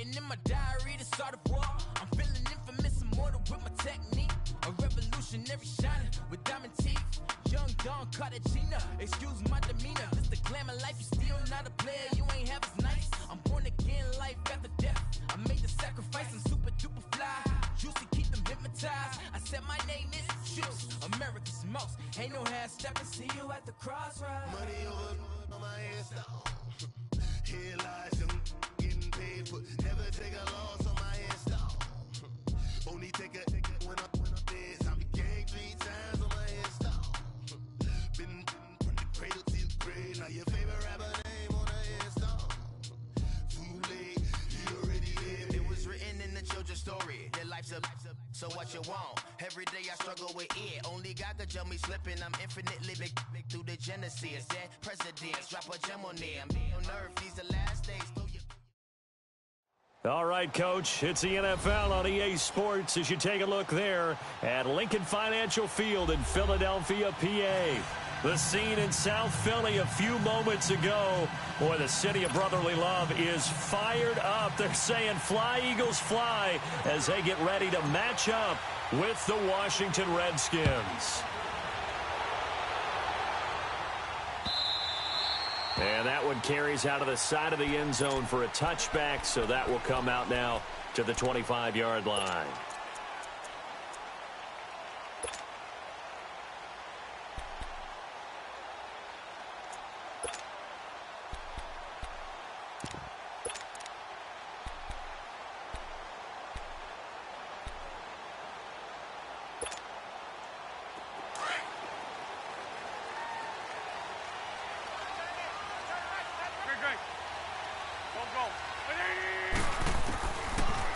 Writing in my diary to start a war. I'm feeling infamous, immortal with my technique. A revolutionary shining with diamond teeth. Young Don Cartagena, excuse my demeanor. This the glamour life, you still not a player, you ain't half as nice. I'm born again, life after death. I made the sacrifice, I'm super duper fly. Used to keep them hypnotized. I said my name is Juice, America's most. Ain't no half stepping, see you at the crossroads. Money over on my headstone. Here lies young, getting paid for. Never take a loss on my headstone. Only take a when I'm dead. I be gang 3 times on my headstone. Been from the cradle to the grave. Now your favorite rapper name on the headstone. Too late, he already lived. It was written in the children's story. Their life's up, so what you want? Every day I struggle with it. Only God could tell me slipping. I'm infinitely big through the genesis. Dead presidents, drop a gem on there. I'm on earth, these the last days. All right, Coach, it's the NFL on EA Sports as you take a look there at Lincoln Financial Field in Philadelphia, PA. The scene in South Philly a few moments ago. Boy, the city of brotherly love is fired up. They're saying fly, Eagles, fly as they get ready to match up with the Washington Redskins. And that one carries out of the side of the end zone for a touchback, so that will come out now to the 25-yard line.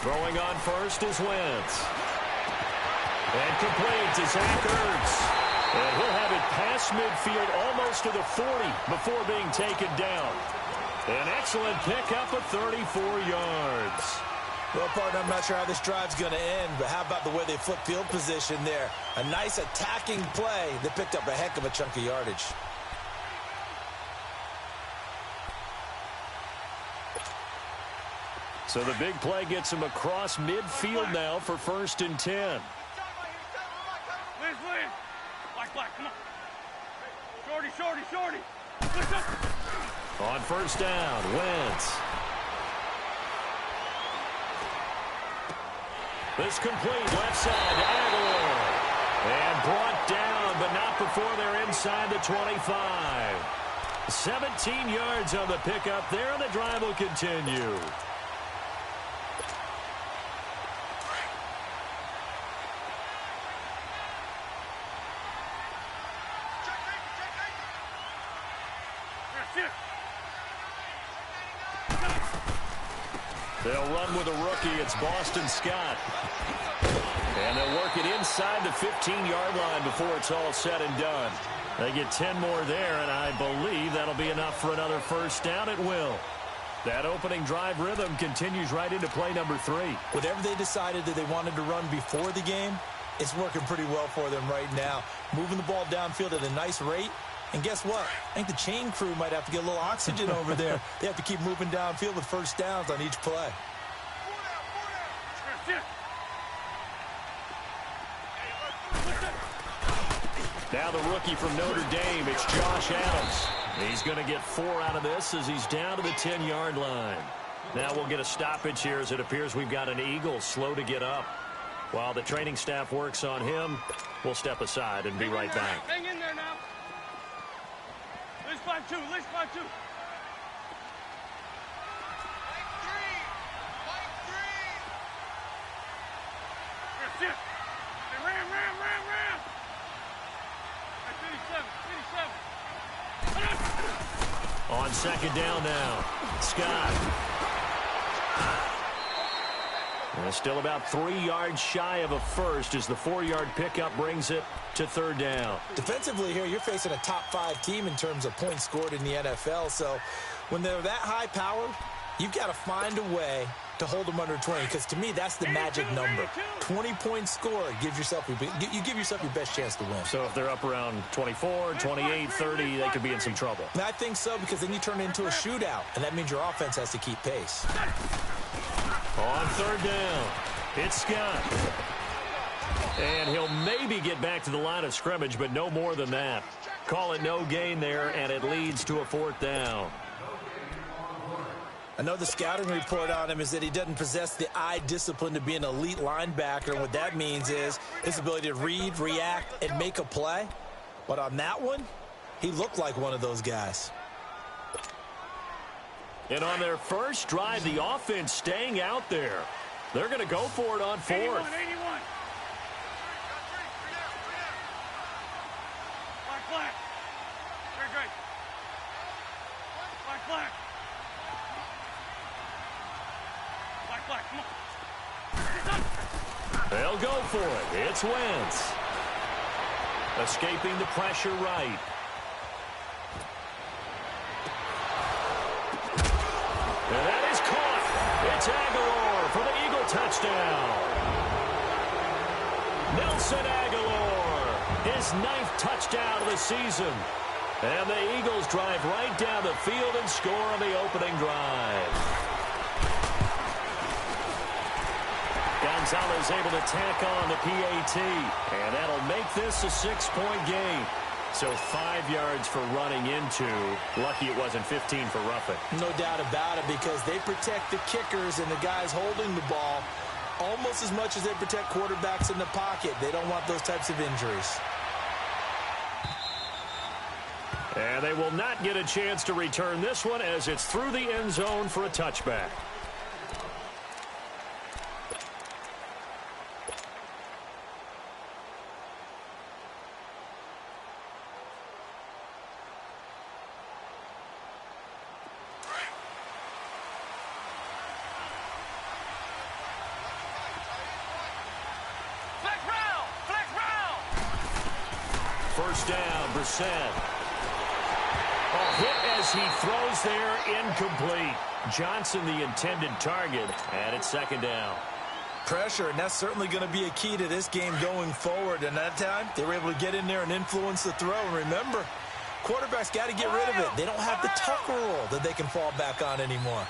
Throwing on first is Wentz. And complete to Zach Ertz. And he'll have it past midfield almost to the 40 before being taken down. An excellent pickup of 34 yards. Well, partner, I'm not sure how this drive's going to end, but how about the way they flip field position there? A nice attacking play that picked up a heck of a chunk of yardage. So the big play gets him across midfield now for 1st and 10. Come on. Shorty. On 1st down, Wentz. This complete left side to Aguilar. And brought down, but not before they're inside the 25. 17 yards on the pickup there, and the drive will continue. They'll run with a rookie. It's Boston Scott. And they'll work it inside the 15-yard line before it's all said and done. They get 10 more there, and I believe that'll be enough for another 1st down. It will. That opening drive rhythm continues right into play number 3. Whatever they decided that they wanted to run before the game, it's working pretty well for them right now. Moving the ball downfield at a nice rate. And guess what? I think the chain crew might have to get a little oxygen over there. They have to keep moving downfield with 1st downs on each play. Now the rookie from Notre Dame, it's Josh Adams. He's going to get 4 out of this as he's down to the 10-yard line. Now we'll get a stoppage here as it appears we've got an Eagle slow to get up. While the training staff works on him, we'll step aside and be right back. Hang in there now. Let's find 2. Let's find 2. That's it. Hey, ram. 57. On 2nd down now, Scott. And still about 3 yards shy of a first as the 4-yard pickup brings it to 3rd down. Defensively here, you're facing a top 5 team in terms of points scored in the NFL. So when they're that high powered, you've got to find a way to hold them under 20, because to me, that's the magic number. 20 points scored, you give yourself your best chance to win. So if they're up around 24, 28, 30, they could be in some trouble. And I think so, because then you turn it into a shootout, and that means your offense has to keep pace. On third down, it's Scott. And he'll maybe get back to the line of scrimmage, but no more than that. Call it no gain there, and it leads to a fourth down. I know the scouting report on him is that he doesn't possess the eye discipline to be an elite linebacker, and what that means is his ability to read, react, and make a play. But on that one, he looked like one of those guys. And on their first drive, the offense staying out there. They're going to go for it on fourth. 81. Black. Very great. Black. Come on. They'll go for it. It's Wentz. Escaping the pressure right. And that is caught. It's Aguilar for the Eagle touchdown. Nelson Aguilar, his 9th touchdown of the season. And the Eagles drive right down the field and score on the opening drive. Gonzalez able to tack on the PAT, and that'll make this a 6-point game. So 5 yards for running into. Lucky it wasn't 15 for roughing. No doubt about it, because they protect the kickers and the guys holding the ball almost as much as they protect quarterbacks in the pocket. They don't want those types of injuries. And they will not get a chance to return this one as it's through the end zone for a touchback. First down, Brissett. A hit as he throws there, incomplete. Johnson the intended target, and it's second down. Pressure, and that's certainly going to be a key to this game going forward. And that time, they were able to get in there and influence the throw. And remember, quarterbacks got to get rid of it. They don't have the Tucker rule that they can fall back on anymore.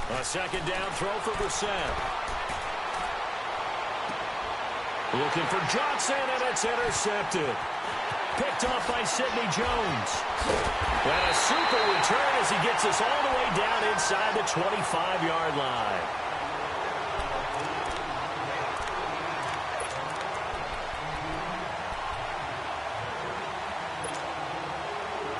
A second down throw for Brissett. Looking for Johnson, and it's intercepted. Picked off by Sidney Jones. And a super return as he gets us all the way down inside the 25-yard line.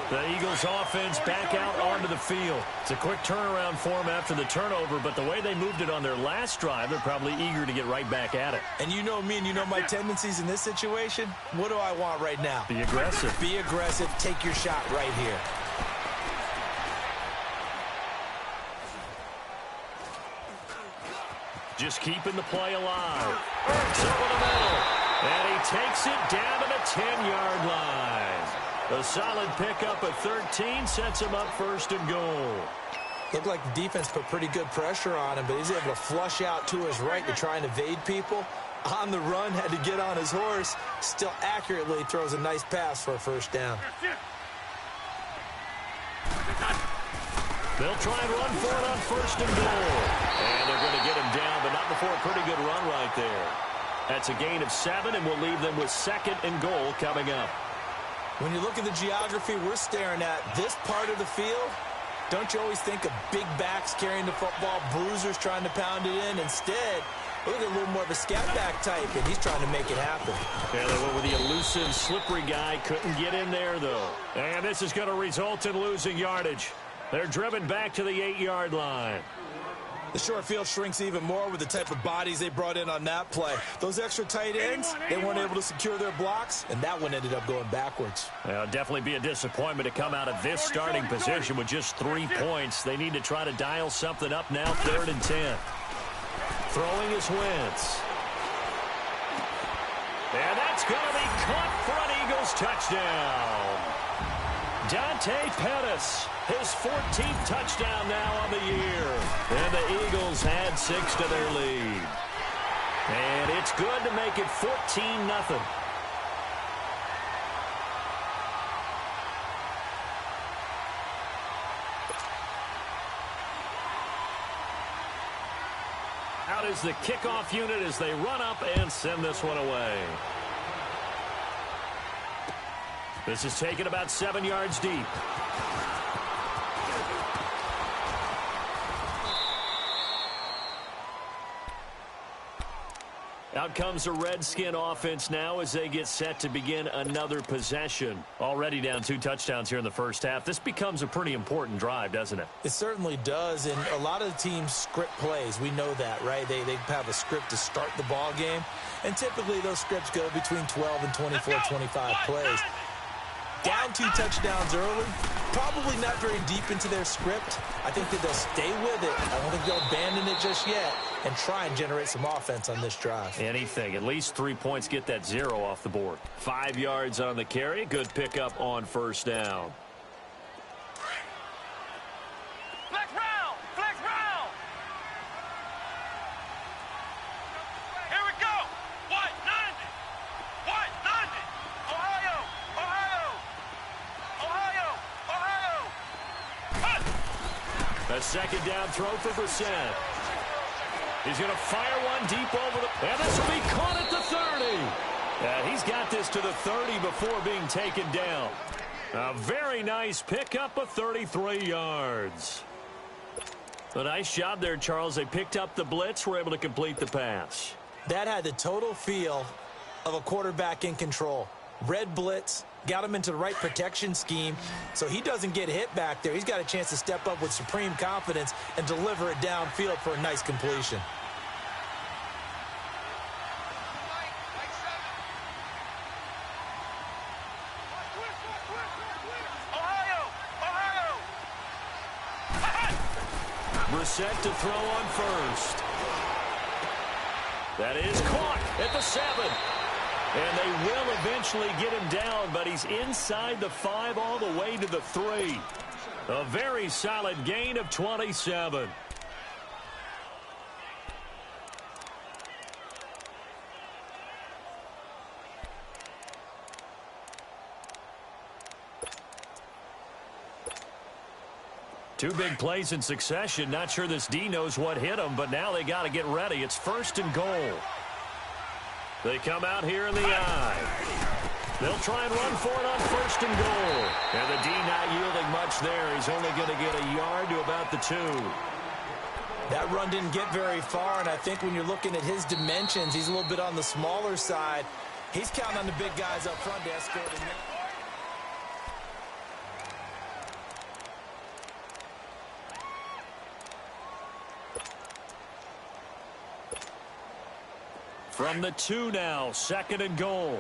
The Eagles offense back out onto the field. It's a quick turnaround for them after the turnover, but the way they moved it on their last drive, they're probably eager to get right back at it. And you know me and you know my tendencies in this situation. What do I want right now? Be aggressive. Be aggressive. Take your shot right here. Just keeping the play alive. Ertz over the middle. And he takes it down to the 10-yard line. A solid pickup at 13 sets him up first and goal. Looked like the defense put pretty good pressure on him, but he's able to flush out to his right to try and evade people. On the run, had to get on his horse. Still accurately throws a nice pass for a first down. They'll try and run for it on first and goal. And they're going to get him down, but not before a pretty good run right there. That's a gain of 7, and we'll leave them with second and goal coming up. When you look at the geography we're staring at, this part of the field, don't you always think of big backs carrying the football, bruisers trying to pound it in? Instead, look at a little more of a scat back type, and he's trying to make it happen. Yeah, they went with the elusive, slippery guy. Couldn't get in there, though. And this is going to result in losing yardage. They're driven back to the 8-yard line. The short field shrinks even more with the type of bodies they brought in on that play. Those extra tight ends, they weren't able to secure their blocks, and that one ended up going backwards. It'll definitely be a disappointment to come out of this starting position with just 3 points. They need to try to dial something up now, 3rd and 10. Throwing is Wentz. And that's going to be caught for an Eagles touchdown. Dante Pettis, his 14th touchdown now on the year. the Eagles add 6 to their lead. And it's good to make it 14-0. Out is the kickoff unit as they run up and send this one away. This is taken about 7 yards deep. Out comes the Redskin offense now as they get set to begin another possession. Already down 2 touchdowns here in the first half. This becomes a pretty important drive, doesn't it? It certainly does, and a lot of the teams script plays. We know that, right? They have a script to start the ball game, and typically those scripts go between 12 and 24, 25 plays. Down 2 touchdowns early, probably not very deep into their script. I think that they'll stay with it. I don't think they'll abandon it just yet and try and generate some offense on this drive. Anything. At least 3 points, get that 0 off the board. 5 yards on the carry. Good pickup on first down. Flex round! Flex round! Here we go! White 90! White 90! Ohio! Ohio! Ohio! Ohio! Hut! A second down throw for Brissett. He's going to fire one deep over the... And this will be caught at the 30. He's got this to the 30 before being taken down. A very nice pickup of 33 yards. A nice job there, Charles. They picked up the blitz, were able to complete the pass. That had the total feel of a quarterback in control. Red blitz, got him into the right protection scheme, so he doesn't get hit back there. He's got a chance to step up with supreme confidence and deliver it downfield for a nice completion. Brissett to throw on first. That is caught at the 7. And they will eventually get him down, but he's inside the 5 all the way to the 3. A very solid gain of 27. Two big plays in succession. Not sure this D knows what hit him, but now they got to get ready. It's 1st and goal. They come out here in the I. They'll try and run for it on 1st and goal. And the D not yielding much there. He's only going to get a yard to about the 2. That run didn't get very far, and I think when you're looking at his dimensions, he's a little bit on the smaller side. He's counting on the big guys up front to escort him in. From the 2 now, 2nd and goal.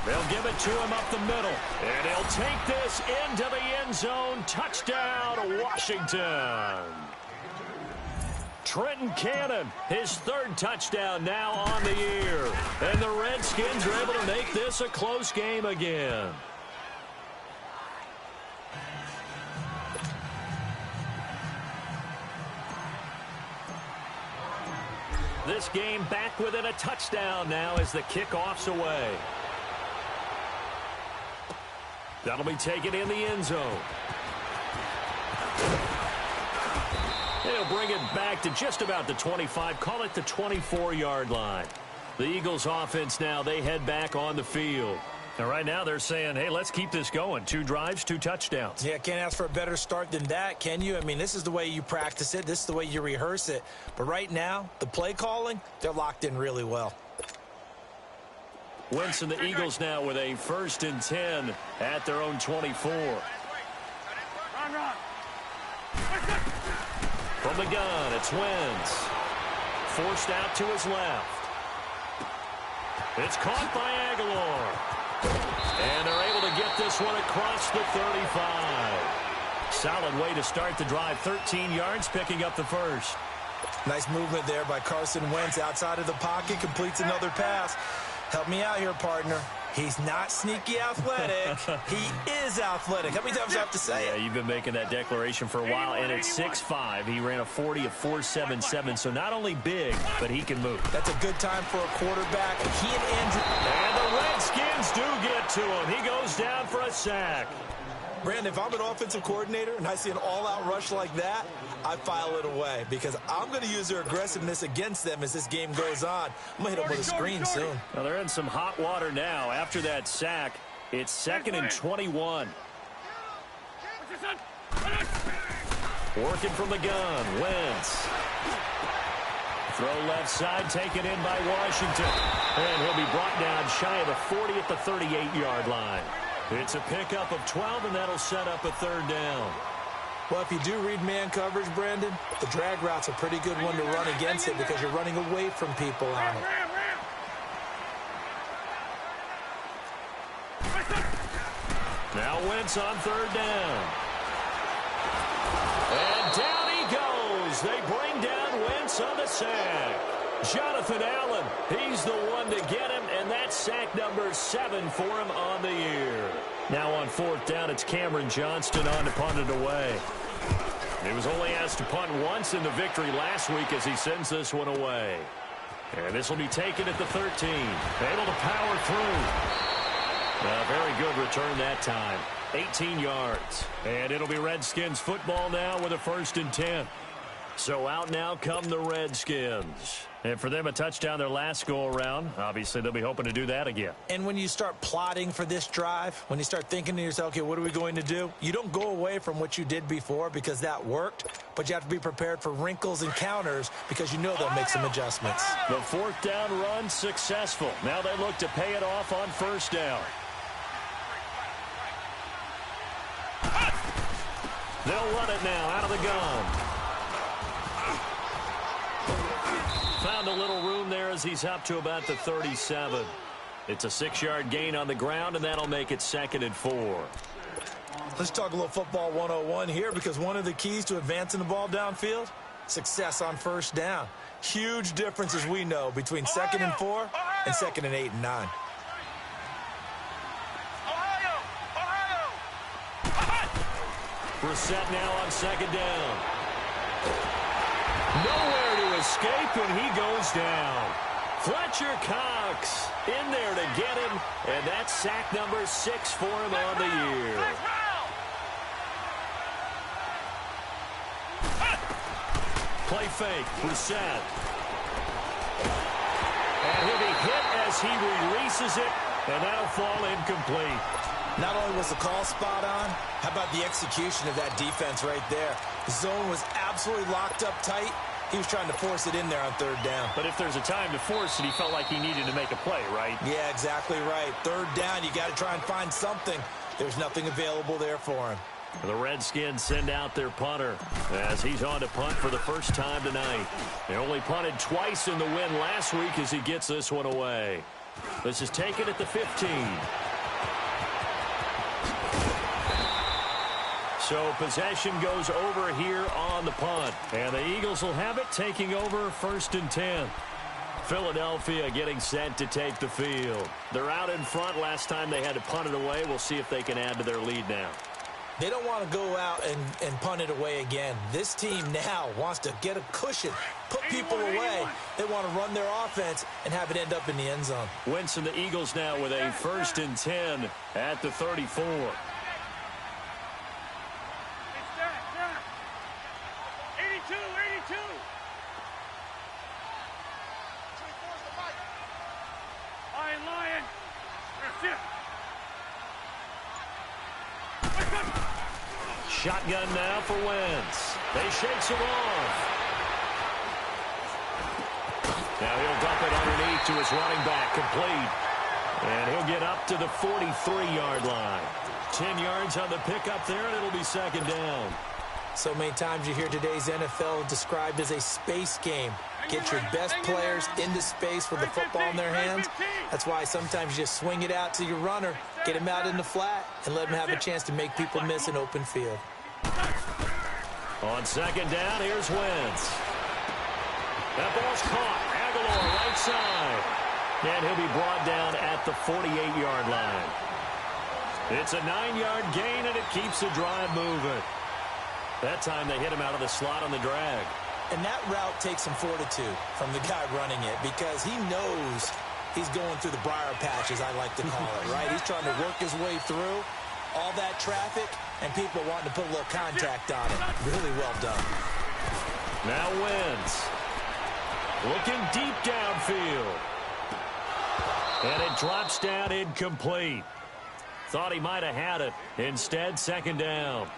They'll give it to him up the middle. And he'll take this into the end zone. Touchdown, Washington. Trenton Cannon, his 3rd touchdown now on the year. And the Redskins are able to make this a close game again. This game back within a touchdown now as the kickoff's away. That'll be taken in the end zone. They'll bring it back to just about the 25, call it the 24-yard line. The Eagles offense now, they head back on the field. And right now they're saying, hey, let's keep this going. 2 drives, 2 touchdowns. Yeah, can't ask for a better start than that, can you? I mean, this is the way you practice it. This is the way you rehearse it. But right now, the play calling, they're locked in really well. Wentz and the Eagles now with a 1st and 10 at their own 24. Run. From the gun, it's Wentz. Forced out to his left. It's caught by Aguilar. And they're able to get this one across the 35. Solid way to start the drive. 13 yards, picking up the 1st. Nice movement there by Carson Wentz outside of the pocket. Completes another pass. Help me out here, partner. He's not sneaky athletic. He is athletic. How many times do I have to say it? Yeah, you've been making that declaration for a while, and at 6'5", he ran a 40 of 4.77, so not only big, but he can move. That's a good time for a quarterback. He and Andrew... And the Redskins do get to him. He goes down for a sack. Brandon, if I'm an offensive coordinator and I see an all-out rush like that, I file it away because I'm going to use their aggressiveness against them as this game goes on. I'm going to hit them with a screen soon. Well, they're in some hot water now. After that sack, it's 2nd and 21. Working from the gun, Wentz. Throw left side, taken in by Washington. And he'll be brought down shy of the 40 at the 38-yard line. It's a pickup of 12, and that'll set up a 3rd down. Well, if you do read man coverage, Brandon, the drag route's a pretty good one to run against it because you're running away from people on it. Now Wentz on 3rd down. And down he goes. They bring down Wentz on the sack. Jonathan Allen, he's the one to get him, and that's sack number 7 for him on the year. Now on 4th down, it's Cameron Johnston on to punt it away. He was only asked to punt once in the victory last week as he sends this one away. And this will be taken at the 13. Able to power through. A very good return that time. 18 yards. And it'll be Redskins football now with a 1st and 10. So out now come the Redskins. And for them, a touchdown their last go-around. Obviously, they'll be hoping to do that again. And when you start plotting for this drive, when you start thinking to yourself, okay, what are we going to do? You don't go away from what you did before because that worked, but you have to be prepared for wrinkles and counters because you know they'll make some adjustments. The 4th down run successful. Now they look to pay it off on 1st down. They'll run it now out of the gun. Found a little room there as he's up to about the 37. It's a 6-yard gain on the ground, and that'll make it 2nd and 4. Let's talk a little football 101 here because one of the keys to advancing the ball downfield, success on 1st down. Huge difference, as we know, between 2nd and 4 and 2nd and 8 and 9. Brissett now on 2nd down. Nowhere to escape, and he goes down. Fletcher Cox in there to get him, and that's sack number 6 for him on the year. Play fake, Brissett. And he'll be hit as he releases it, and that'll fall incomplete. Not only was the call spot on, how about the execution of that defense right there? The zone was absolutely locked up tight. He was trying to force it in there on 3rd down. But if there's a time to force it, he felt like he needed to make a play, right? Yeah, exactly right. 3rd down, you got to try and find something. There's nothing available there for him. The Redskins send out their punter as he's on to punt for the first time tonight. They only punted twice in the win last week as he gets this one away. This is taken at the 15. So possession goes over here on the punt. And the Eagles will have it, taking over 1st and 10. Philadelphia getting set to take the field. They're out in front. Last time they had to punt it away. We'll see if they can add to their lead now. They don't want to go out and punt it away again. This team now wants to get a cushion, put people away. They want to run their offense and have it end up in the end zone. Wentz and the Eagles now with a 1st and 10 at the 34. Shotgun now for Wentz. They shakes him off. Now he'll dump it underneath to his running back, complete. And he'll get up to the 43-yard line. 10 yards on the pickup there, and it'll be 2nd down. So many times you hear today's NFL described as a space game. Get your best players into space with the football in their hands. That's why sometimes you just swing it out to your runner, get him out in the flat, and let him have a chance to make people miss an open field. On 2nd down, here's Wentz. That ball's caught. Aguilar right side. And he'll be brought down at the 48-yard line. It's a 9-yard gain, and it keeps the drive moving. That time they hit him out of the slot on the drag. And that route takes some fortitude from the guy running it because he knows he's going through the briar patch, as I like to call it, right? He's trying to work his way through all that traffic and people wanting to put a little contact on it. Really well done. Now Wentz. Looking deep downfield. And it drops down incomplete. Thought he might have had it. Instead, second down.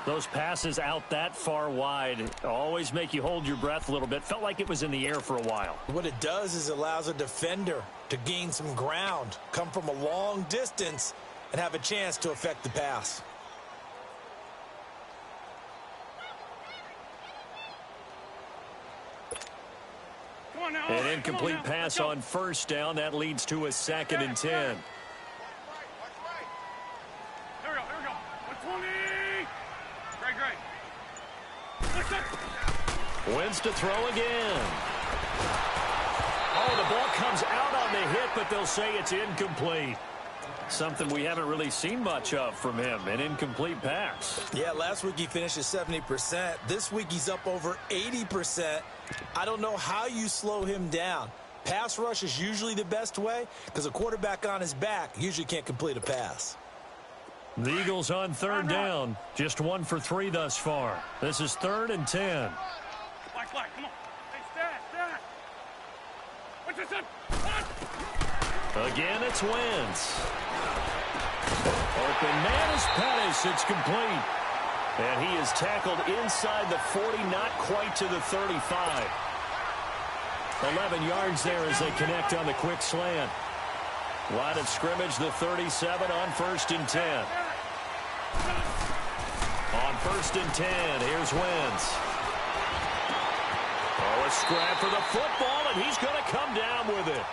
Those passes out that far wide always make you hold your breath a little bit. Felt like it was in the air for a while. What it does is it allows a defender to gain some ground, come from a long distance, and have a chance to affect the pass. An incomplete pass on first down. That leads to a 2nd and 10. Here we go. 120. Great. Wentz to throw again. Oh, the ball comes out on the hit, but they'll say it's incomplete. Something we haven't really seen much of from him, an incomplete pass. Yeah, last week he finished at 70%. This week he's up over 80%. I don't know how you slow him down. Pass rush is usually the best way because a quarterback on his back usually can't complete a pass. The Eagles on third down. Just 1 for 3 thus far. This is 3rd and 10. Black, come on. Hey, stat. What's this up? Again, it's Wentz. Open man is Pettis. It's complete. And he is tackled inside the 40, not quite to the 35. 11 yards there as they connect on the quick slant. Line of scrimmage, the 37 on 1st and 10. On 1st and 10, here's Wentz. Oh, a scrap for the football, and he's going to come down with it.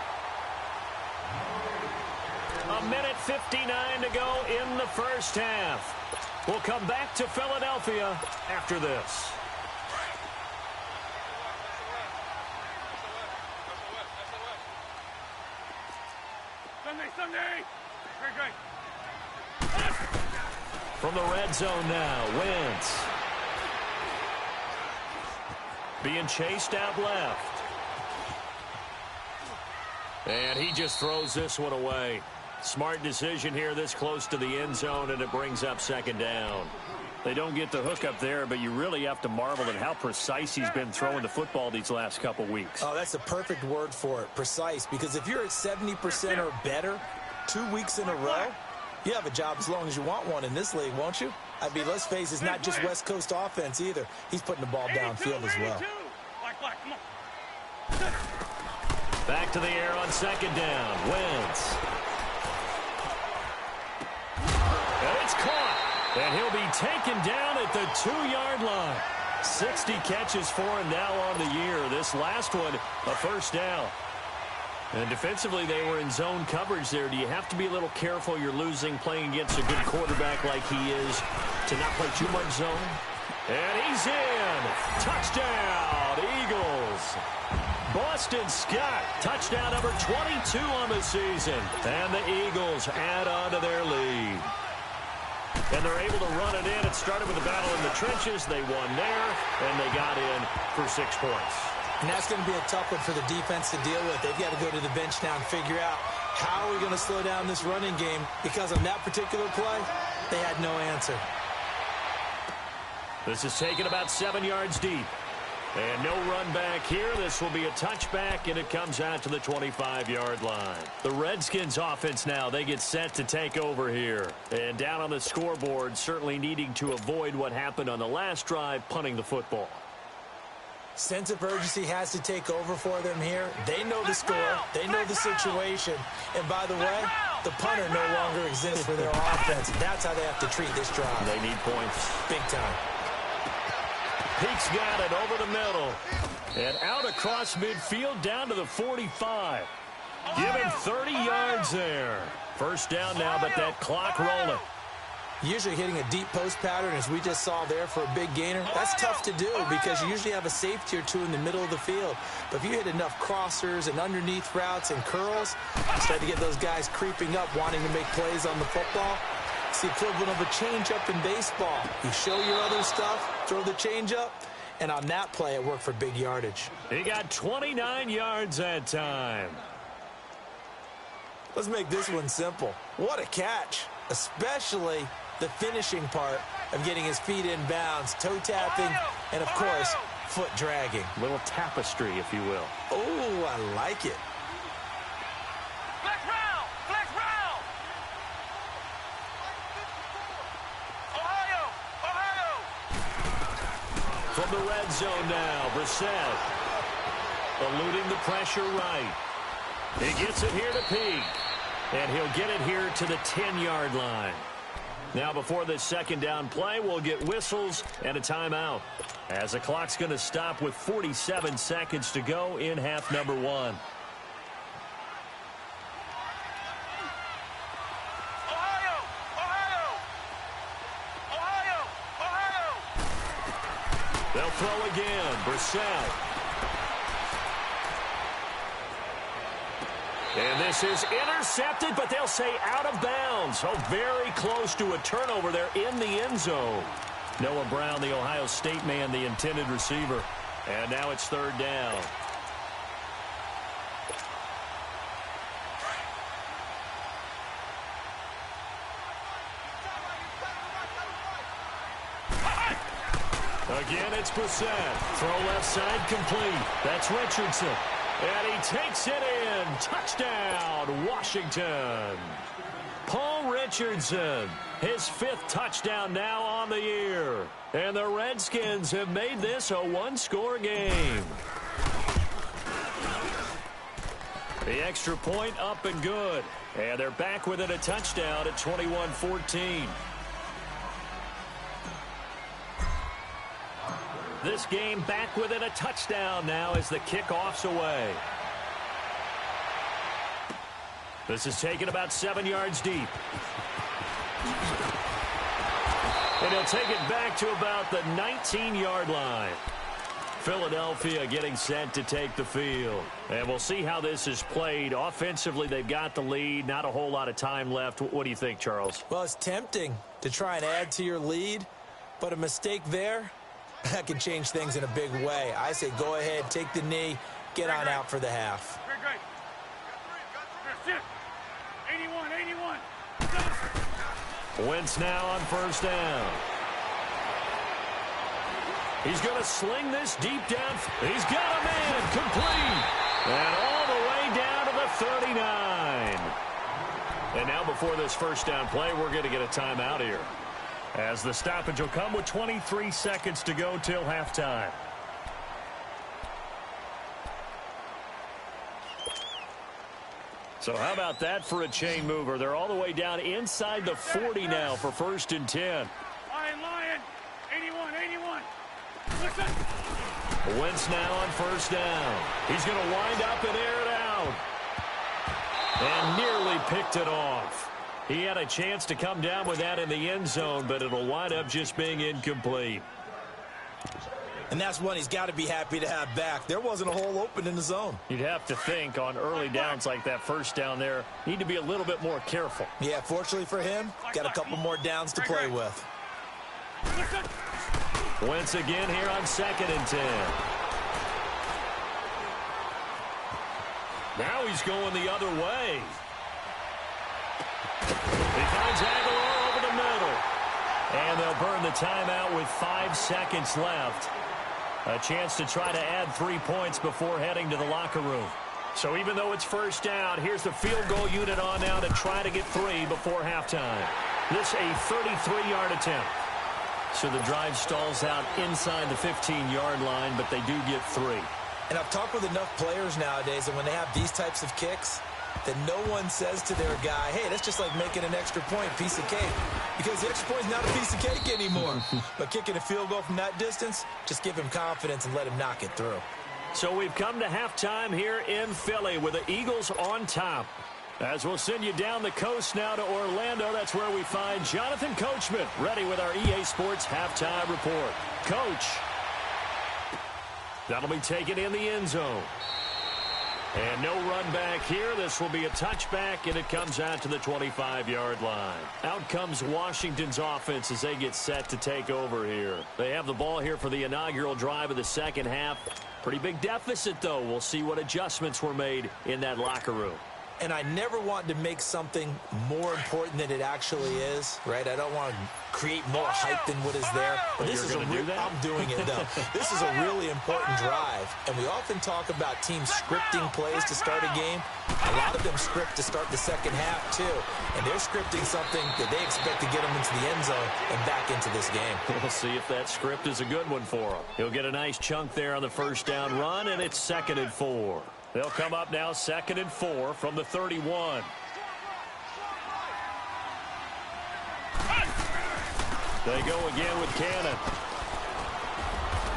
1:59 to go in the first half. We'll come back to Philadelphia after this. Sunday. Great. From the red zone now, Wentz. Being chased out left. And he just throws this one away. Smart decision here this close to the end zone, and it brings up 2nd down. They don't get the hook up there, but you really have to marvel at how precise he's been throwing the football these last couple weeks. Oh, that's a perfect word for it, precise, because if you're at 70% or better 2 weeks in a row, you have a job as long as you want one in this league, won't you? I mean, let's face it, it's not just West Coast offense either. He's putting the ball downfield as well. Black, come on. Back to the air on 2nd down. Wentz. And it's caught. And he'll be taken down at the 2-yard line. 60 catches for him now on the year. This last one, a first down. And defensively, they were in zone coverage there. Do you have to be a little careful you're losing playing against a good quarterback like he is to not play too much zone? And he's in. Touchdown, Eagles. Boston Scott, touchdown number 22 on the season. And the Eagles add on to their lead. And they're able to run it in. It started with a battle in the trenches. They won there, and they got in for 6 points. And that's going to be a tough one for the defense to deal with. They've got to go to the bench now and figure out how are we going to slow down this running game, because on that particular play, they had no answer. This is taken about 7 yards deep. And no run back here. This will be a touchback, and it comes out to the 25-yard line. The Redskins offense now, they get set to take over here. And down on the scoreboard, certainly needing to avoid what happened on the last drive, punting the football. Sense of urgency has to take over for them here. They know the score. They know the situation. And by the way, the punter no longer exists for their offense. That's how they have to treat this drive. They need points. Big time. Peaks got it over the middle. And out across midfield down to the 45. Give him 30 yards there. First down now, but that clock rolling. Usually hitting a deep post pattern, as we just saw there for a big gainer, that's tough to do because you usually have a safety or two in the middle of the field. But if you hit enough crossers and underneath routes and curls, you start to get those guys creeping up, wanting to make plays on the football. It's the equivalent of a changeup in baseball. You show your other stuff, throw the changeup, and on that play, it worked for big yardage. He got 29 yards that time. Let's make this one simple. What a catch, especially the finishing part of getting his feet in bounds, toe tapping, and of course, foot dragging. Little tapestry, if you will. Oh, I like it. Flex round! Flex round! Ohio! Ohio! From the red zone now, Brissett eluding the pressure right. He gets it here to Peak, and he'll get it here to the 10-yard line. Now, before this second down play, we'll get whistles and a timeout, as the clock's going to stop with 47 seconds to go in half number 1. Ohio! Ohio! Ohio! Ohio! They'll throw again. Brissett. And this is intercepted, but they'll say out of bounds. Oh, very close to a turnover there in the end zone. Noah Brown, the Ohio State man, the intended receiver. And now it's third down. Again, it's Brissett. Throw left side complete. That's Richardson. And he takes it in. Touchdown, Washington. Paul Richardson, his 5th touchdown now on the year. And the Redskins have made this a one-score game. The extra point up and good. And they're back within a touchdown at 21-14. This game back within a touchdown now as the kickoff's away. This is taken about 7 yards deep. And he'll take it back to about the 19-yard line. Philadelphia getting set to take the field. And we'll see how this is played. Offensively, they've got the lead. Not a whole lot of time left. What do you think, Charles? Well, it's tempting to try and add to your lead, but a mistake there, that can change things in a big way. I say go ahead, take the knee, get on out for the half. Great. Here, sit. 81. Wentz now on first down. He's going to sling this deep down. He's got a man complete. And all the way down to the 39. And now before this first down play, we're going to get a timeout here, as the stoppage will come with 23 seconds to go till halftime. So how about that for a chain mover? They're all the way down inside the 40 now for 1st and 10. Lion. 81. Listen. Wentz now on first down. He's going to wind up and air it out. And nearly picked it off. He had a chance to come down with that in the end zone, but it'll wind up just being incomplete. And that's one he's got to be happy to have back. There wasn't a hole open in the zone. You'd have to think on early downs like that first down there, need to be a little bit more careful. Yeah, fortunately for him, got a couple more downs to play with. Wentz again here on 2nd and 10. Now he's going the other way. He finds Aguilar over the middle. And they'll burn the timeout with 5 seconds left. A chance to try to add 3 points before heading to the locker room. So even though it's first down, here's the field goal unit on now to try to get 3 before halftime. This a 33-yard attempt. So the drive stalls out inside the 15-yard line, but they do get 3. And I've talked with enough players nowadays, and when they have these types of kicks, that no one says to their guy, hey, that's just like making an extra point, piece of cake. Because the extra point's not a piece of cake anymore. But kicking a field goal from that distance, just give him confidence and let him knock it through. So we've come to halftime here in Philly with the Eagles on top. As we'll send you down the coast now to Orlando, that's where we find Jonathan Coachman, ready with our EA Sports halftime report. Coach, that'll be taken in the end zone. And no run back here. This will be a touchback, and it comes out to the 25-yard line. Out comes Washington's offense as they get set to take over here. They have the ball here for the inaugural drive of the second half. Pretty big deficit, though. We'll see what adjustments were made in that locker room. And I never want to make something more important than it actually is, right? I don't want to create more hype than what is there. But this is I'm doing it, though. This is a really important drive. And we often talk about teams scripting plays to start a game. A lot of them script to start the second half, too. And they're scripting something that they expect to get them into the end zone and back into this game. We'll see if that script is a good one for them. He'll get a nice chunk there on the first down run, and it's 2nd and 4. They'll come up now 2nd and 4 from the 31. They go again with Cannon.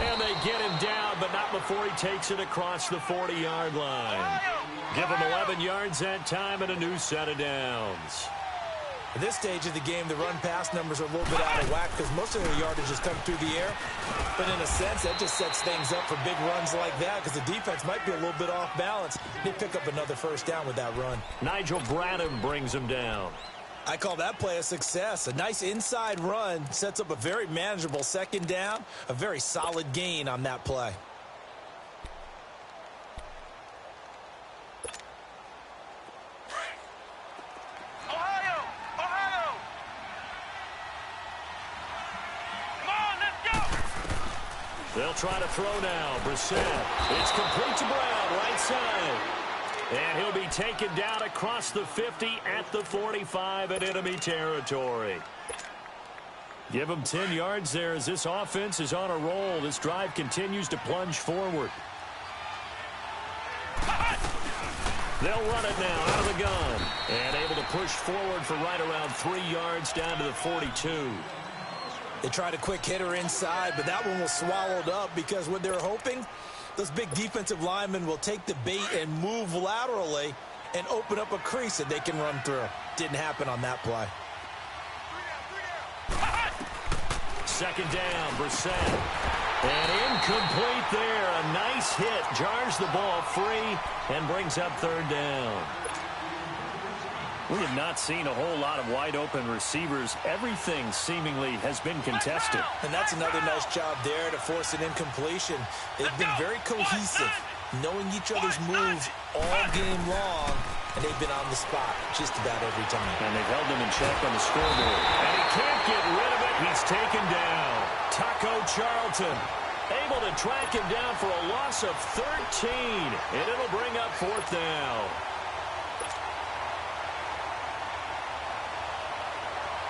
And they get him down, but not before he takes it across the 40-yard line. Give him 11 yards that time and a new set of downs. At this stage of the game, the run-pass numbers are a little bit out of whack because most of the yardage has come through the air. But in a sense, that just sets things up for big runs like that because the defense might be a little bit off balance. They pick up another first down with that run. Nigel Bradham brings him down. I call that play a success. A nice inside run sets up a very manageable second down, a very solid gain on that play. They'll try to throw now. Brissett. It's complete to Brown, right side. And he'll be taken down across the 50 at the 45 in enemy territory. Give him 10 yards there as this offense is on a roll. This drive continues to plunge forward. They'll run it now out of the gun. And able to push forward for right around 3 yards down to the 42. They tried a quick hitter inside, but that one was swallowed up because what they're hoping, those big defensive linemen will take the bait and move laterally and open up a crease that they can run through. Didn't happen on that play. Second down, Brissett. And incomplete there. A nice hit. Jars the ball free and brings up 3rd down. We have not seen a whole lot of wide-open receivers. Everything seemingly has been contested. And that's another nice job there to force an incompletion. They've been very cohesive, knowing each other's moves all game long, and they've been on the spot just about every time. And they've held him in check on the scoreboard. And he can't get rid of it. He's taken down. Taco Charlton able to track him down for a loss of 13, and it'll bring up 4th down.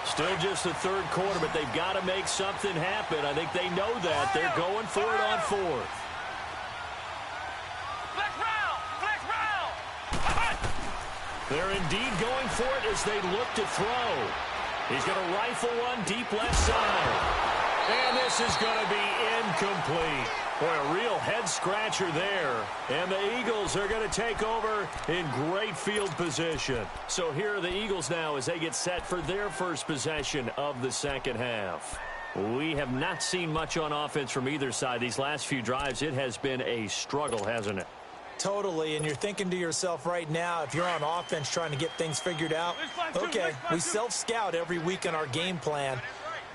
Still just the 3rd quarter, but they've got to make something happen. I think they know that. They're going for it on 4th. They're indeed going for it as they look to throw. He's going to rifle one deep left side. And this is going to be incomplete. Boy, a real head-scratcher there. And the Eagles are going to take over in great field position. So here are the Eagles now as they get set for their first possession of the second half. We have not seen much on offense from either side. These last few drives, it has been a struggle, hasn't it? Totally, and you're thinking to yourself right now, if you're on offense trying to get things figured out, okay, we self-scout every week on our game plan.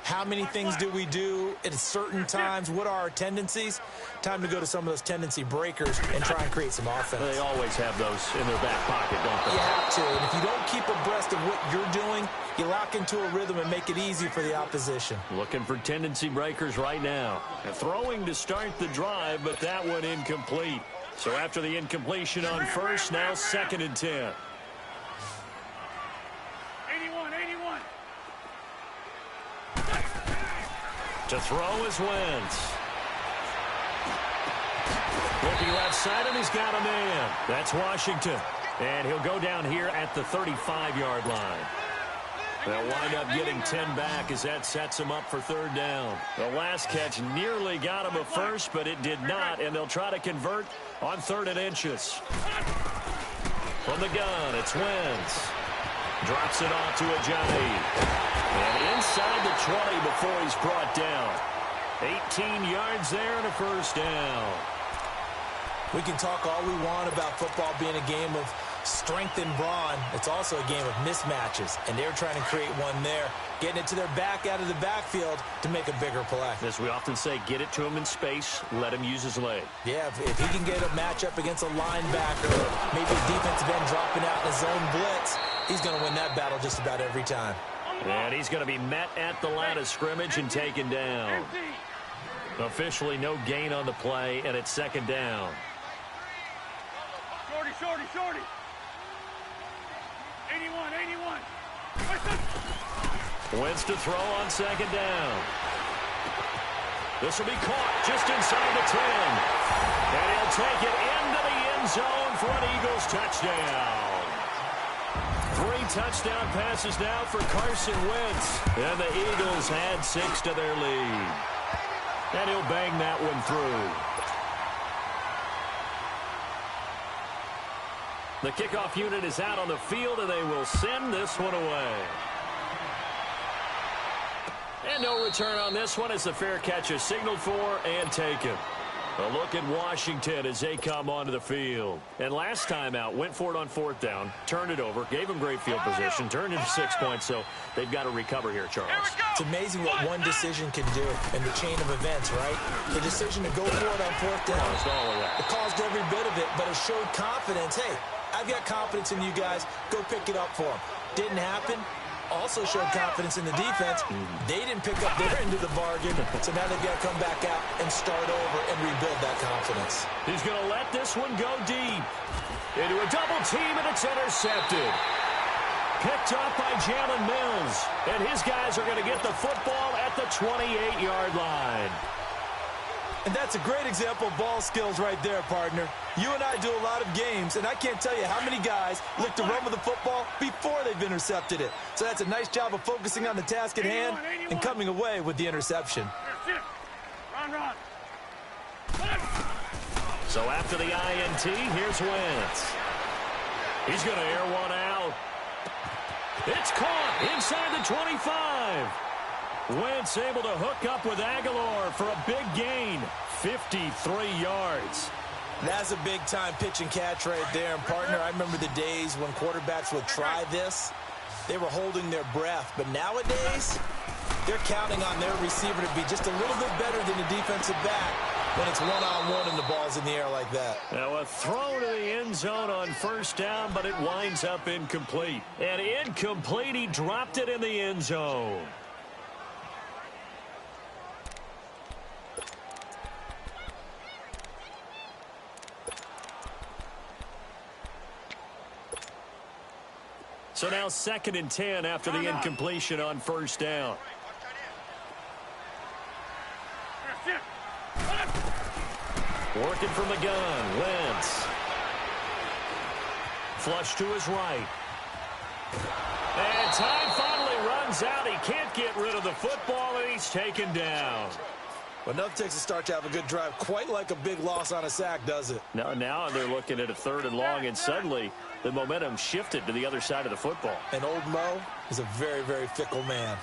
How many things do we do at certain times? What are our tendencies? Time to go to some of those tendency breakers and try and create some offense. They always have those in their back pocket, don't they? You have to, and if you don't keep abreast of what you're doing, you lock into a rhythm and make it easy for the opposition. Looking for tendency breakers right now. And throwing to start the drive, but that one incomplete. So after the incompletion on first, now 2nd and 10. 81. To throw is Wentz. Looking left side, and he's got a man. That's Washington. And he'll go down here at the 35-yard line. They'll wind up getting 10 back as that sets him up for 3rd down. The last catch nearly got him a first, but it did not, and they'll try to convert on 3rd and inches. From the gun, it's Wentz. Drops it off to Ajani. And inside the 20 before he's brought down. 18 yards there and a first down. We can talk all we want about football being a game of strength and brawn. It's also a game of mismatches, and they're trying to create one there, getting it to their back out of the backfield to make a bigger play. As we often say, get it to him in space, let him use his leg. Yeah, if he can get a matchup against a linebacker, maybe a defensive end dropping out in a zone blitz, he's going to win that battle just about every time. And he's going to be met at the line of scrimmage and taken down. Officially no gain on the play, and it's second down. Shorty. 81. Wentz to throw on second down. This will be caught just inside the 10. And he'll take it into the end zone for an Eagles touchdown. 3 touchdown passes now for Carson Wentz. And the Eagles add 6 to their lead. And he'll bang that one through. The kickoff unit is out on the field, and they will send this one away. And no return on this one as the fair catch is signaled for and taken. A look at Washington as they come onto the field. And last time out, went for it on 4th down, turned it over, gave them great field position, turned into 6 points, so they've got to recover here, Charles. It's amazing what one decision can do in the chain of events, right? The decision to go for it on 4th down. Caused all of that. It caused every bit of it, but it showed confidence. Hey, I've got confidence in you guys. Go pick it up for them. Didn't happen. Also showed confidence in the defense. They didn't pick up their end of the bargain, so now they've got to come back out and start over and rebuild that confidence. He's going to let this one go deep. Into a double team, and it's intercepted. Picked up by Jalen Mills. And his guys are going to get the football at the 28-yard line. And that's a great example of ball skills right there, partner. You and I do a lot of games, and I can't tell you how many guys look to run with the football before they've intercepted it. So that's a nice job of focusing on the task at hand and coming away with the interception. Run. So after the INT, here's Wentz. He's going to air one out. It's caught inside the 25. Wentz able to hook up with Aguilar for a big gain, 53 yards. That's a big-time pitch and catch right there. And, partner, I remember the days when quarterbacks would try this. They were holding their breath. But nowadays, they're counting on their receiver to be just a little bit better than the defensive back when it's one-on-one and the ball's in the air like that. Now a throw to the end zone on 1st down, but it winds up incomplete. And incomplete, he dropped it in the end zone. So now 2nd and 10 after the incompletion on 1st down. Working from the gun, Wentz. Flush to his right. And time finally runs out. He can't get rid of the football, and he's taken down. Well, nothing takes a start to have a good drive quite like a big loss on a sack, does it? Now they're looking at a 3rd and long, and suddenly the momentum shifted to the other side of the football. And old Mo is a very, very fickle man.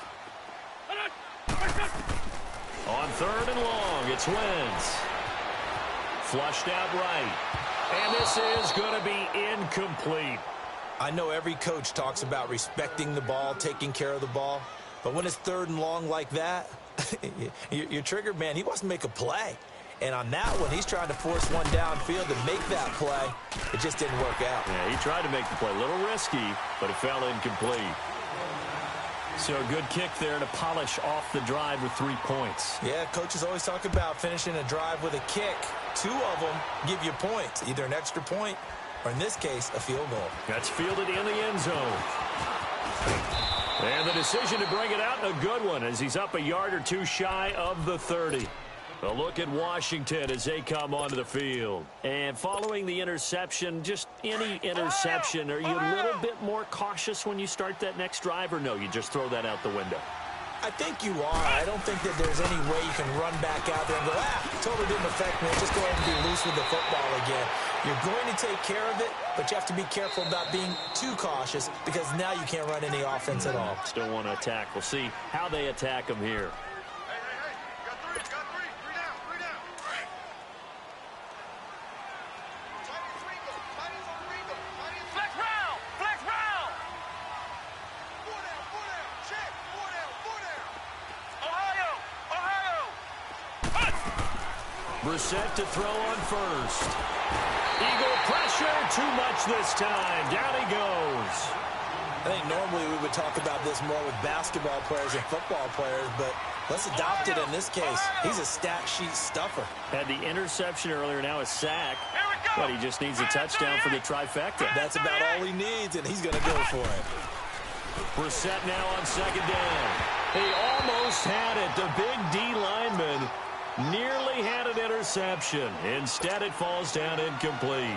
On 3rd and long, it's Wentz. Flushed out right. And this is going to be incomplete. I know every coach talks about respecting the ball, taking care of the ball. But when it's 3rd and long like that, you're triggered, man. He wants to make a play. And on that one, he's trying to force one downfield to make that play. It just didn't work out. Yeah, he tried to make the play. A little risky, but it fell incomplete. So a good kick there to polish off the drive with 3 points. Yeah, coaches always talk about finishing a drive with a kick. 2 of them give you points, either an extra point or, in this case, a field goal. That's fielded in the end zone. And the decision to bring it out, a good one, as he's up a yard or 2 shy of the 30. A look at Washington as they come onto the field. And following the interception, just any interception, are you a little bit more cautious when you start that next drive, or no, you just throw that out the window? I think you are. I don't think that there's any way you can run back out there and go, totally didn't affect me. Just go ahead and be loose with the football again. You're going to take care of it, but you have to be careful about being too cautious because now you can't run any offense at all. Still want to attack. We'll see how they attack them here. Hey. Got three. Three down. Flex round. Four down. Check. Four down. Ohio. Brissett to throw on first. Eagle pressure, too much this time. Down he goes. I think normally we would talk about this more with basketball players and football players, but let's adopt it in this case. He's a stat sheet stuffer. Had the interception earlier, now a sack. But he just needs a touchdown for the trifecta. That's about all he needs, and he's going to go for it. Brissett now on second down. He almost had it. The big D lineman nearly had an interception. Instead, it falls down incomplete.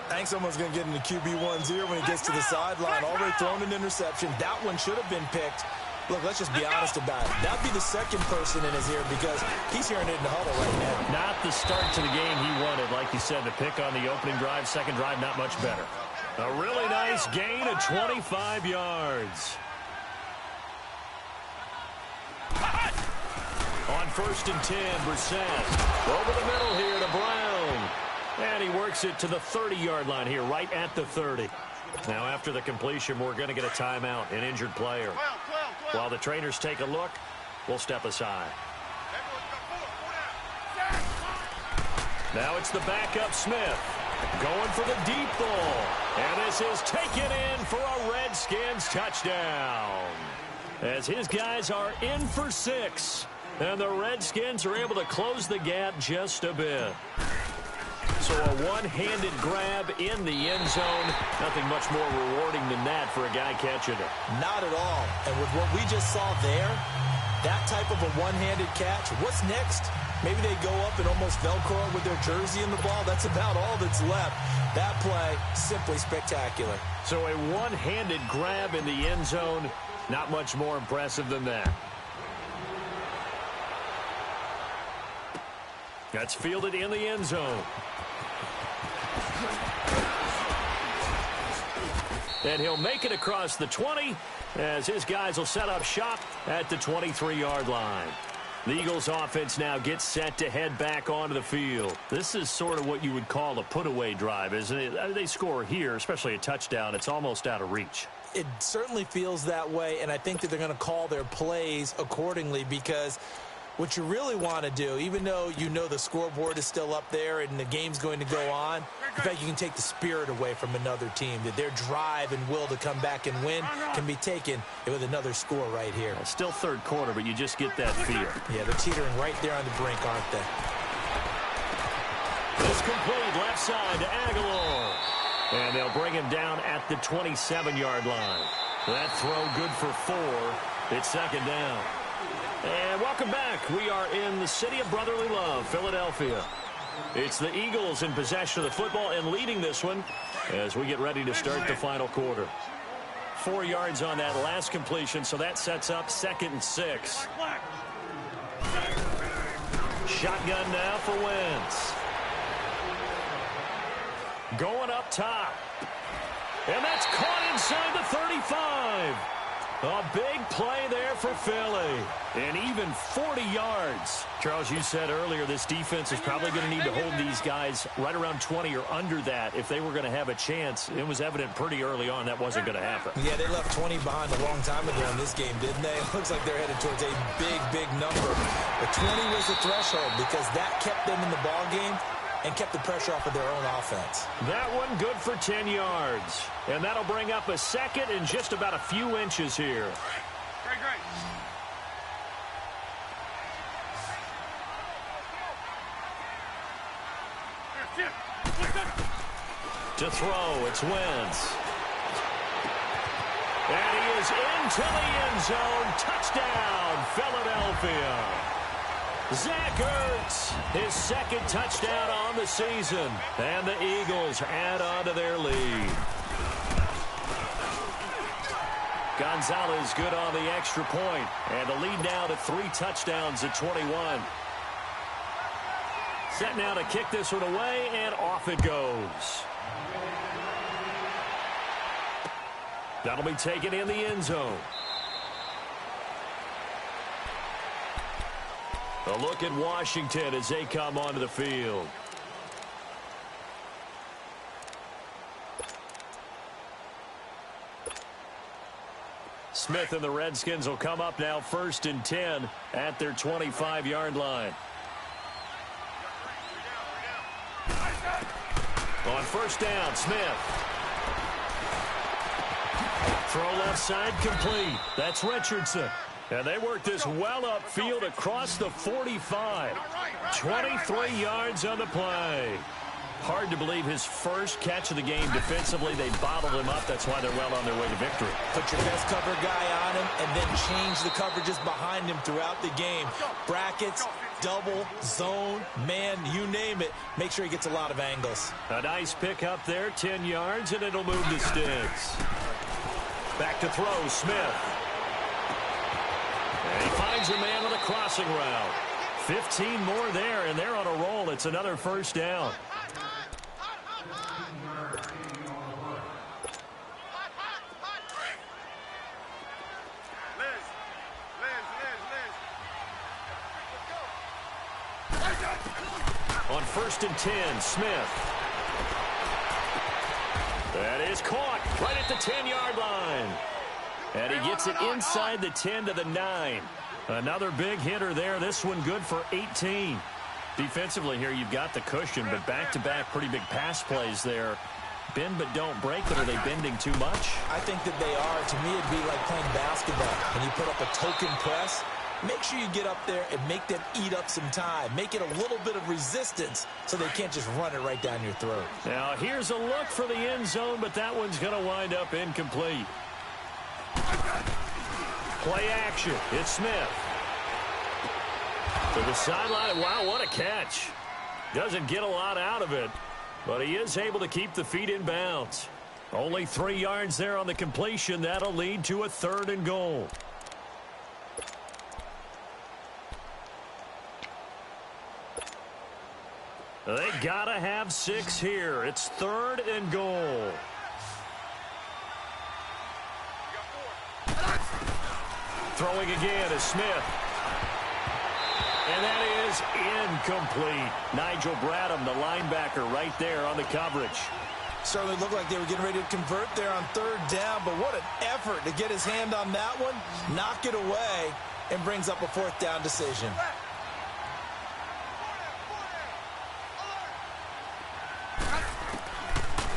I think someone's going to get into QB1-0 when he gets to the sideline. Already thrown an interception. That one should have been picked. Look, let's just be honest about it. That'd be the second person in his ear because he's hearing it in the huddle right now. Not the start to the game he wanted. Like you said, the pick on the opening drive, second drive, not much better. A really nice gain of 25 yards. On 1st and 10, Brissett. Over the middle here to Brown. And he works it to the 30-yard line here, right at the 30. Now, after the completion, we're going to get a timeout, an injured player. 12. While the trainers take a look, we'll step aside. Now it's the backup Smith. Going for the deep ball. And this is taken in for a Redskins touchdown. As his guys are in for 6. And the Redskins are able to close the gap just a bit. So a one-handed grab in the end zone. Nothing much more rewarding than that for a guy catching it. Not at all. And with what we just saw there, that type of a one-handed catch, what's next? Maybe they go up and almost Velcro with their jersey in the ball. That's about all that's left. That play, simply spectacular. So a one-handed grab in the end zone. Not much more impressive than that. That's fielded in the end zone. And he'll make it across the 20 as his guys will set up shop at the 23-yard line. The Eagles offense now gets set to head back onto the field. This is sort of what you would call a put-away drive, isn't it? They score here, especially a touchdown. It's almost out of reach. It certainly feels that way, and I think that they're going to call their plays accordingly because what you really want to do, even though you know the scoreboard is still up there and the game's going to go on, in fact, you can take the spirit away from another team, that their drive and will to come back and win can be taken with another score right here. Well, still third quarter, but you just get that feel. Yeah, they're teetering right there on the brink, aren't they? It's complete left side to Aguilar. And they'll bring him down at the 27-yard line. That throw good for 4. It's second down. And welcome back. We are in the city of brotherly love, Philadelphia. It's the Eagles in possession of the football and leading this one as we get ready to start the final quarter. 4 yards on that last completion, so that sets up 2nd and 6. Shotgun now for Wentz. Going up top. And that's caught inside the 35. A big play there for Philly. And even 40 yards. Charles, you said earlier this defense is probably going to need to hold these guys right around 20 or under that if they were going to have a chance. It was evident pretty early on that wasn't going to happen. Yeah, they left 20 behind a long time ago in this game, didn't they? It looks like they're headed towards a big, big number. But 20 was the threshold because that kept them in the ball game and kept the pressure off of their own offense. That one good for 10 yards. And that'll bring up a second and just about a few inches here. Great. To throw, it's Wentz. And he is into the end zone. Touchdown, Philadelphia. Zach Ertz, his 2nd touchdown on the season. And the Eagles add on to their lead. Gonzalez good on the extra point. And the lead now to 3 touchdowns at 21. Set now to kick this one away, and off it goes. That'll be taken in the end zone. A look at Washington as they come onto the field. Smith and the Redskins will come up now 1st and 10 at their 25-yard line. On 1st down, Smith. Throw left side complete. That's Richardson. And they work this well upfield across the 45. 23 yards on the play. Hard to believe his first catch of the game defensively. They bottled him up. That's why they're well on their way to victory. Put your best cover guy on him and then change the coverages behind him throughout the game. Brackets, double, zone, man, you name it. Make sure he gets a lot of angles. A nice pick up there, 10 yards, and it'll move the sticks. Back to throw, Smith. And he finds a man with a crossing route. 15 more there, and they're on a roll. It's another 1st down. On 1st and 10, Smith. That is caught right at the 10-yard line. And he gets it inside the 10 to the 9. Another big hitter there. This one good for 18. Defensively here, you've got the cushion, but back-to-back pretty big pass plays there. Bend but don't break, but are they bending too much? I think that they are. To me, it'd be like playing basketball. When you put up a token press, make sure you get up there and make them eat up some time. Make it a little bit of resistance so they can't just run it right down your throat. Now, here's a look for the end zone, but that one's going to wind up incomplete. Play action. It's Smith. To the sideline. Wow, what a catch. Doesn't get a lot out of it, but he is able to keep the feet in bounds. Only 3 yards there on the completion. That'll lead to a 3rd and goal. They gotta have 6 here. It's 3rd and goal. Throwing again is Smith. And that is incomplete. Nigel Bradham, the linebacker, right there on the coverage. Certainly looked like they were getting ready to convert there on 3rd down, but what an effort to get his hand on that one, knock it away, and brings up a 4th down decision.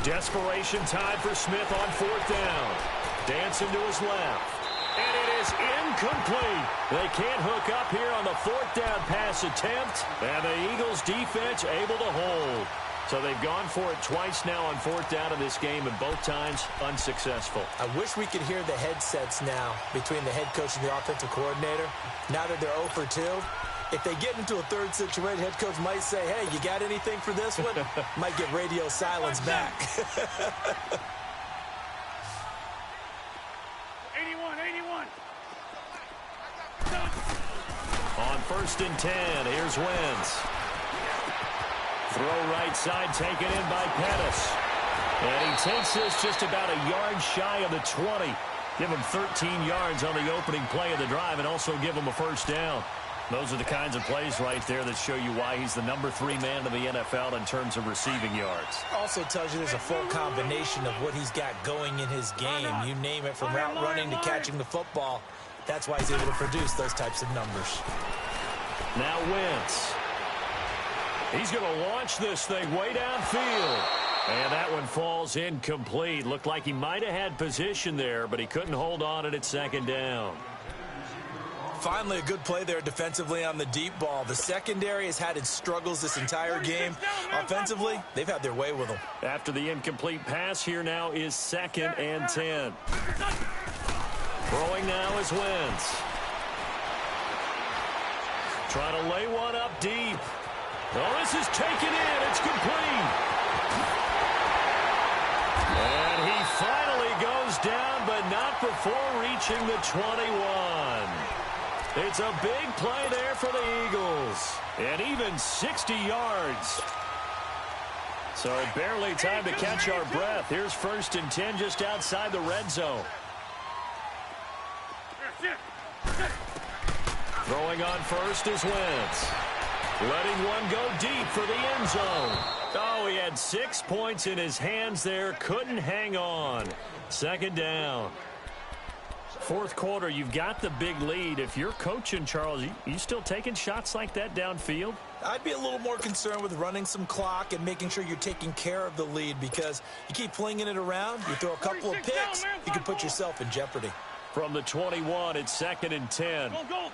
Desperation time for Smith on 4th down. Dancing to his left. And it is incomplete. They can't hook up here on the 4th down pass attempt. And the Eagles defense able to hold. So they've gone for it twice now on 4th down in this game, and both times unsuccessful. I wish we could hear the headsets now between the head coach and the offensive coordinator. Now that they're 0 for 2. If they get into a 3rd situation, head coach might say, hey, you got anything for this one? Might get radio silence back. 81. On 1st and 10, here's Wentz. Throw right side taken in by Pettis. And he takes this just about a yard shy of the 20. Give him 13 yards on the opening play of the drive and also give him a 1st down. Those are the kinds of plays right there that show you why he's the number 3 man in the NFL in terms of receiving yards. Also tells you there's a full combination of what he's got going in his game. You name it, from route running to catching the football. That's why he's able to produce those types of numbers. Now Wentz. He's going to launch this thing way downfield. And that one falls incomplete. Looked like he might have had position there, but he couldn't hold on it at 2nd down. Finally, a good play there defensively on the deep ball. The secondary has had its struggles this entire game. Offensively, they've had their way with them. After the incomplete pass, here now is 2nd and 10. Throwing now is Wentz. Trying to lay one up deep. Oh, this is taken in. It's complete. And he finally goes down, but not before reaching the 21. It's a big play there for the Eagles. And even 60 yards. So barely time to catch our breath. Here's 1st and 10 just outside the red zone. Throwing on first is Wentz. Letting one go deep for the end zone. Oh, he had 6 points in his hands there. Couldn't hang on. 2nd down. 4th quarter, you've got the big lead. If you're coaching, Charles, you still taking shots like that downfield? I'd be a little more concerned with running some clock and making sure you're taking care of the lead, because you keep flinging it around, you throw a couple of picks, you can put yourself in jeopardy. From the 21, it's 2nd and 10. Go, go.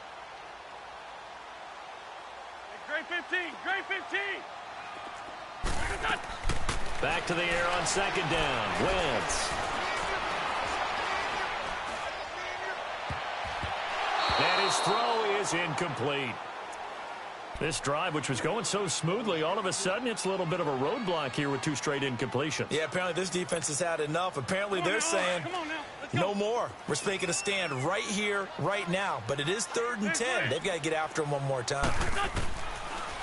Great 15, great 15. Back to the air on 2nd down. Wentz. And his throw is incomplete. This drive, which was going so smoothly, all of a sudden it's a little bit of a roadblock here with 2 straight incompletions. Yeah, apparently this defense has had enough. Apparently they're saying, no more. We're making a stand right here, right now. But it is 3rd and 10. They've got to get after him one more time.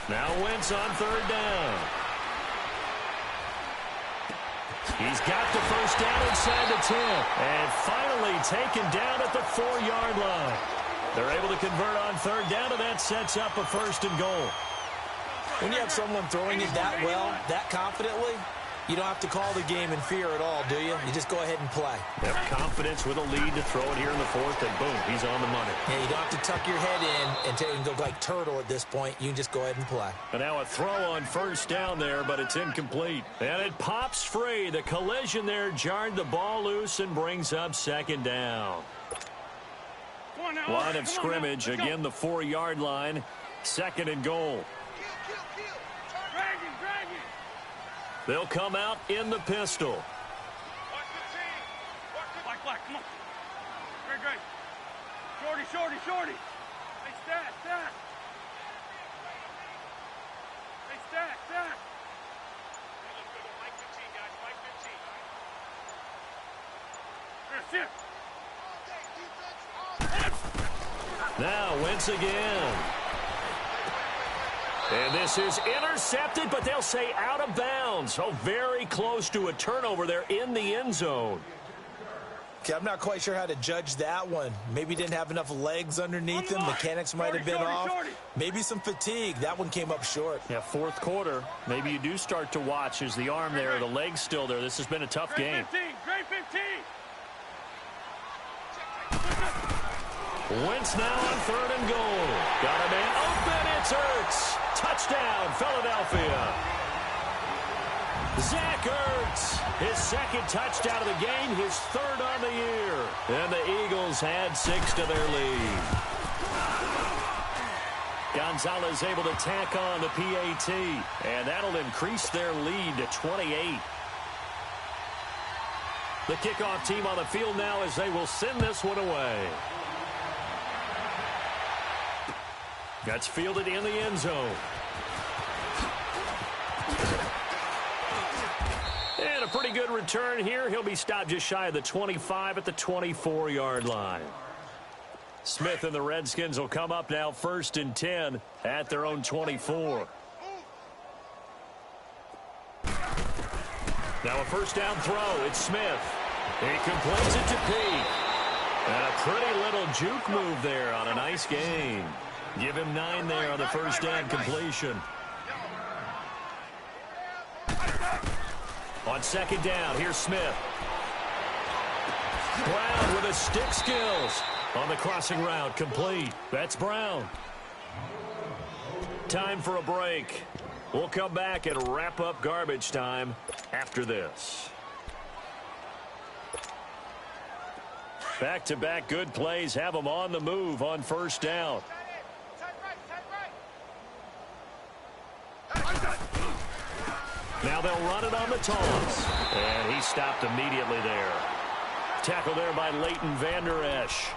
Now Wentz on 3rd down. He's got the 1st down inside the 10. And finally taken down at the 4-yard line. They're able to convert on 3rd down, and that sets up a 1st and goal. When you have someone throwing it that well, that confidently, you don't have to call the game in fear at all, do you? You just go ahead and play. Have confidence with a lead to throw it here in the 4th, and boom, he's on the money. Yeah, you don't have to tuck your head in and go like turtle at this point. You can just go ahead and play. And now a throw on 1st down there, but it's incomplete. And it pops free. The collision there jarred the ball loose and brings up 2nd down. Line of scrimmage, again the 4-yard line. 2nd and goal. They'll come out in the pistol. Black, come on. Great. Shorty. Hey, stat. Hey, stat. Mike 15, guys. Mike 15. Here, sit. Now Wentz again. And this is intercepted, but they'll say out of bounds. So very close to a turnover there in the end zone. Okay, I'm not quite sure how to judge that one. Maybe didn't have enough legs underneath him. Mechanics might have been off. Maybe some fatigue. That one came up short. Yeah, 4th quarter. Maybe you do start to watch as the arm there, the leg's still there. This has been a tough game. Great 15. Wentz now on 3rd and goal. Got a man open. It's Ertz. Touchdown, Philadelphia. Zach Ertz, his 2nd touchdown of the game, his 3rd on the year. And the Eagles add 6 to their lead. Gonzalez able to tack on the PAT, and that'll increase their lead to 28. The kickoff team on the field now as they will send this one away. That's fielded in the end zone. And a pretty good return here. He'll be stopped just shy of the 25 at the 24-yard line. Smith and the Redskins will come up now 1st and 10 at their own 24. Now a 1st down throw. It's Smith. He completes it to Pete. And a pretty little juke move there on a nice gain. Give him 9 there on the 1st down completion. On 2nd down, here's Smith. Brown with his stick skills. On the crossing route, complete. That's Brown. Time for a break. We'll come back and wrap up garbage time after this. Back-to-back good plays have them on the move on 1st down. Now they'll run it on the toss. And he stopped immediately there. Tackle there by Leighton Vander Esch.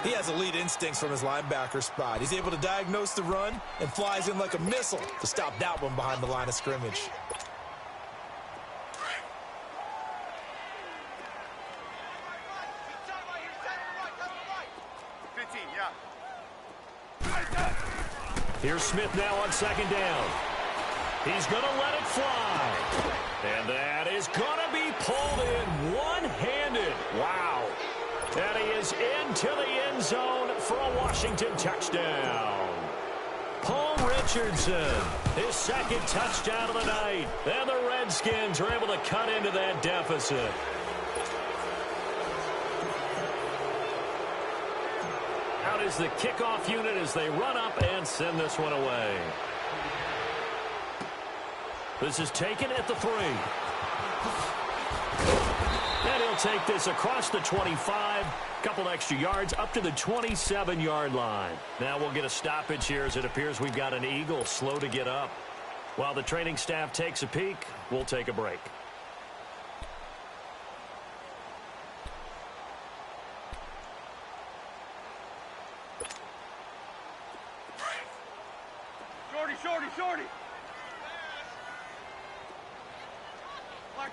He has elite instincts from his linebacker spot. He's able to diagnose the run and flies in like a missile to stop that one behind the line of scrimmage. Here's Smith now on second down. He's going to let it fly. And that is going to be pulled in one-handed. Wow. And he is into the end zone for a Washington touchdown. Paul Richardson, his second touchdown of the night. And the Redskins are able to cut into that deficit. Out is the kickoff unit as they run up and send this one away. This is taken at the 3. And he'll take this across the 25. Couple extra yards up to the 27-yard line. Now we'll get a stoppage here as it appears we've got an Eagle slow to get up. While the training staff takes a peek, we'll take a break. Shorty.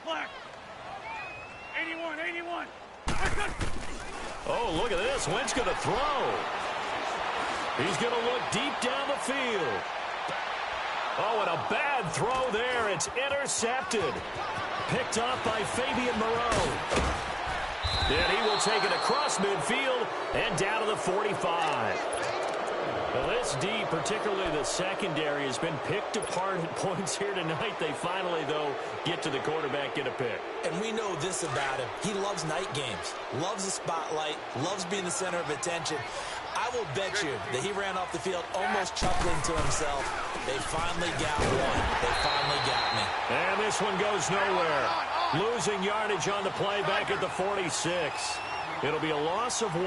Black. 81. Oh, look at this. Wentz going to throw. He's going to look deep down the field. Oh, and a bad throw there. It's intercepted. Picked off by Fabian Moreau. And he will take it across midfield and down to the 45. Well, this D, particularly the secondary, has been picked apart at points here tonight. They finally, though, get to the quarterback, get a pick. And we know this about him. He loves night games, loves the spotlight, loves being the center of attention. I will bet you that he ran off the field almost chuckling to himself. They finally got one. They finally got me. And this one goes nowhere. Losing yardage on the play back at the 46. It'll be a loss of 1,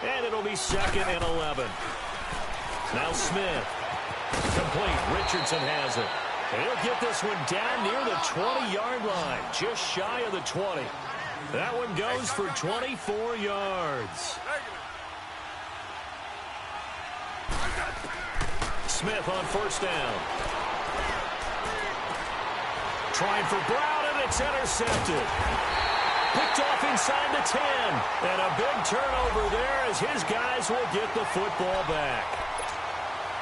and it'll be 2nd and 11. Now Smith. Complete. Richardson has it. And he'll get this one down near the 20-yard line. Just shy of the 20. That one goes for 24 yards. Smith on first down. Trying for Brown, and it's intercepted. Picked off inside the 10. And a big turnover there as his guys will get the football back.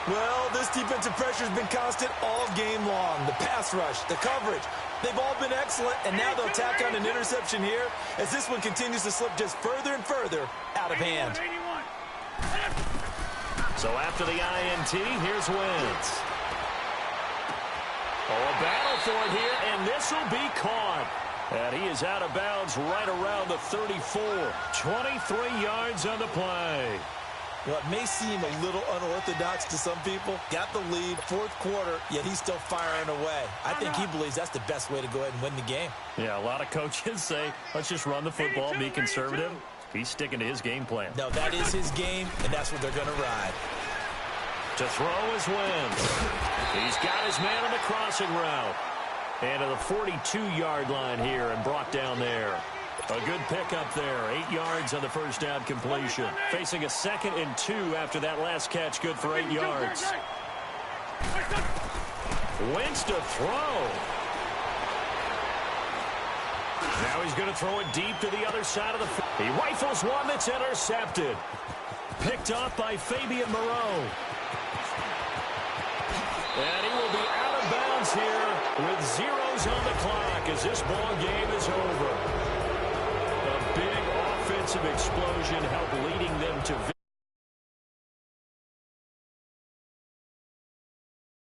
Well, this defensive pressure has been constant all game long. The pass rush, the coverage, they've all been excellent, and now they'll tack on an interception here as this one continues to slip just further and further out of hand. So after the INT, here's Wentz. Oh, a battle for it here, and this will be caught. And he is out of bounds right around the 34. 23 yards on the play. Well, it may seem a little unorthodox to some people. Got the lead, fourth quarter, yet he's still firing away. I think he believes that's the best way to go ahead and win the game. Yeah, a lot of coaches say, let's just run the football, be conservative. He's sticking to his game plan. No, that is his game, and that's what they're going to ride. To throw is Wentz. He's got his man on the crossing route. And to the 42-yard line here and brought down there. A good pickup there. 8 yards on the first down completion. Facing a 2nd and 2 after that last catch. Good for 8 yards. Wentz to throw. Now he's going to throw it deep to the other side of the field. He rifles one that's intercepted. Picked off by Fabian Moreau. And he will be out of bounds here with zeros on the clock as this ball game is over. A big offensive explosion helped leading them to victory.